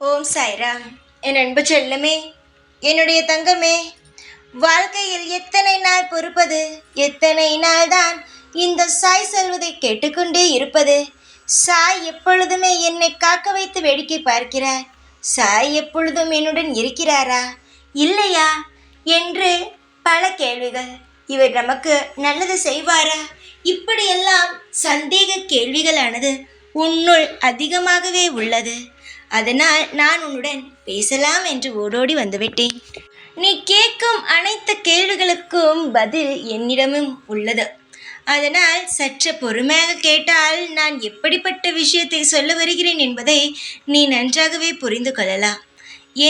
ஓம் சாய்ராம். என் அன்பு செல்லமே, என்னுடைய தங்கமே, வாழ்க்கையில் எத்தனை நாள் பொறுப்பது? எத்தனை நாள் தான் இந்த சாய் சொல்வதை கேட்டுக்கொண்டே இருப்பது? சாய் எப்பொழுதுமே என்னை காக்க வைத்து வேடிக்கை பார்க்கிறார். சாய் எப்பொழுதும் என்னுடன் இருக்கிறாரா இல்லையா என்று பல கேள்விகள். இவர் நமக்கு நல்லது செய்வாரா? இப்படியெல்லாம் சந்தேக கேள்விகளானது உன்னுள் அதிகமாகவே உள்ளது. அதனால் நான் உன்னுடன் பேசலாம் என்று ஓடோடி வந்துவிட்டேன். நீ கேட்கும் அனைத்து கேள்விகளுக்கும் பதில் என்னிடமும் உள்ளது. அதனால் சற்று பொறுமையாக கேட்டால் நான் எப்படிப்பட்ட விஷயத்தை சொல்ல வருகிறேன் என்பதை நீ நன்றாகவே புரிந்து கொள்ளலாம்.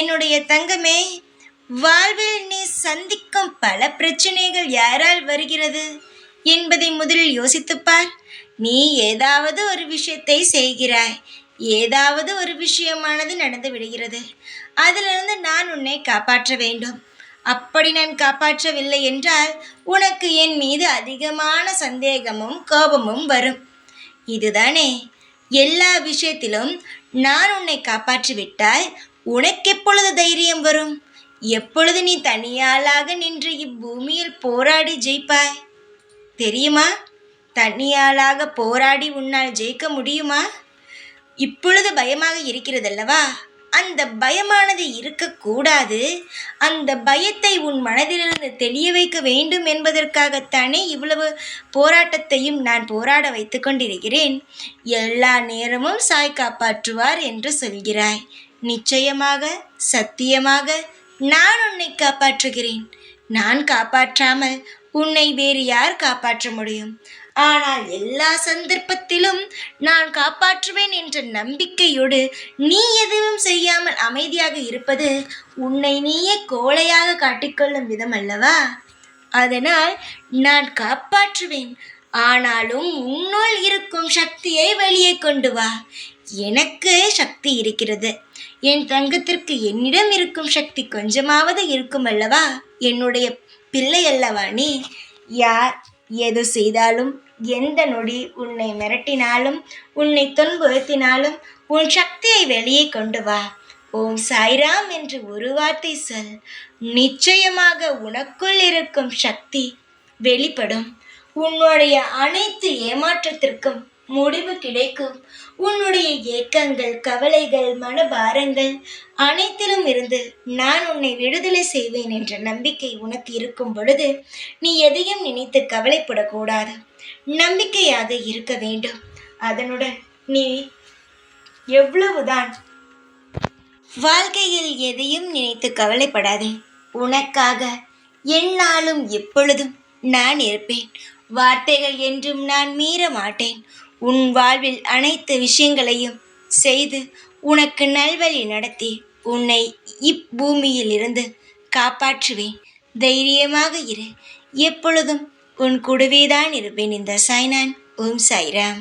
என்னுடைய தங்கமே, வாழ்வில் நீ சந்திக்கும் பல பிரச்சனைகள் யாரால் வருகிறது என்பதை முதலில் யோசித்துப்பார். நீ ஏதாவது ஒரு விஷயத்தை செய்கிறாய், ஏதாவது ஒரு விஷயமானது நடந்து விடுகிறது. அதிலிருந்து நான் உன்னை காப்பாற்ற வேண்டும். அப்படி நான் காப்பாற்றவில்லை என்றால் உனக்கு என் மீது அதிகமான சந்தேகமும் கோபமும் வரும். இதுதானே, எல்லா விஷயத்திலும் நான் உன்னை காப்பாற்றிவிட்டால் உனக்கு எப்பொழுது தைரியம் வரும்? எப்பொழுது நீ தனியாளாக நின்று இப்பூமியில் போராடி ஜெயிப்பாய் தெரியுமா? தனியாளாக போராடி உன்னால் ஜெயிக்க முடியுமா? இப்பொழுது பயமாக இருக்கிறதல்லவா? அந்த பயமானது இருக்கக்கூடாது. அந்த பயத்தை உன் மனதிலிருந்து தெளிய வைக்க வேண்டும் என்பதற்காகத்தானே இவ்வளவு போராட்டத்தையும் நான் போராட வைத்து கொண்டிருக்கிறேன். எல்லா நேரமும் சாய் காப்பாற்றுவார் என்று சொல்கிறாய். நிச்சயமாக, சத்தியமாக நான் உன்னை காப்பாற்றுகிறேன். நான் காப்பாற்றாமல் உன்னை வேறு யார் காப்பாற்ற முடியும்? ஆனால் எல்லா சந்தர்ப்பத்திலும் நான் காப்பாற்றுவேன் என்ற நம்பிக்கையோடு நீ எதுவும் செய்யாமல் அமைதியாக இருப்பது உன்னை நீயே கோழையாக காட்டிக்கொள்ளும் விதம் அல்லவா? அதனால் நான் காப்பாற்றுவேன். ஆனாலும் உன்னுள் இருக்கும் சக்தியை வெளியே கொண்டு வா. எனக்கு சக்தி இருக்கிறது. என் தங்கத்திற்கு என்னிடம் இருக்கும் சக்தி கொஞ்சமாவது இருக்கும் அல்லவா? என்னுடைய பிள்ளை அல்லவா நீ? யார் எது செய்தாலும், எந்த நொடி உன்னை மிரட்டினாலும், உன்னை துன்புறுத்தினாலும் உன் சக்தியை வெளியே கொண்டு வா. ஓம் சாய்ராம் என்று ஒரு வார்த்தை சொல். நிச்சயமாக உனக்குள் இருக்கும் சக்தி வெளிப்படும். உன்னுடைய அனைத்து ஏமாற்றத்திற்கும் முடிவு கிடைக்கும். உன்னுடைய ஏக்கங்கள், கவலைகள், மனபாரங்கள் அனைத்திலும் இருந்து நான் உன்னை விடுதலை செய்வேன் என்ற நம்பிக்கை உனக்கு இருக்கும் பொழுது நீ எதையும் நினைத்து கவலைப்படக்கூடாது. நம்பிக்கையாக இருக்க வேண்டும். அதனுடன் நீ எவ்வளவுதான் வாழ்க்கையில் எதையும் நினைத்து கவலைப்படாதே. உனக்காக எந்நாளும் எப்பொழுதும் நான் இருப்பேன். வார்த்தைகள் என்றும் நான் மீற மாட்டேன். உன் வாழ்வில் அனைத்து விஷயங்களையும் செய்து உனக்கு நல்வழி நடத்தி உன்னை இப்பூமியில் இருந்து காப்பாற்றுவேன். தைரியமாக இரு. எப்பொழுதும் உன் கூடவேதான் இருப்பேன். இந்த சாய்நான். ஓம் சாய்ராம்.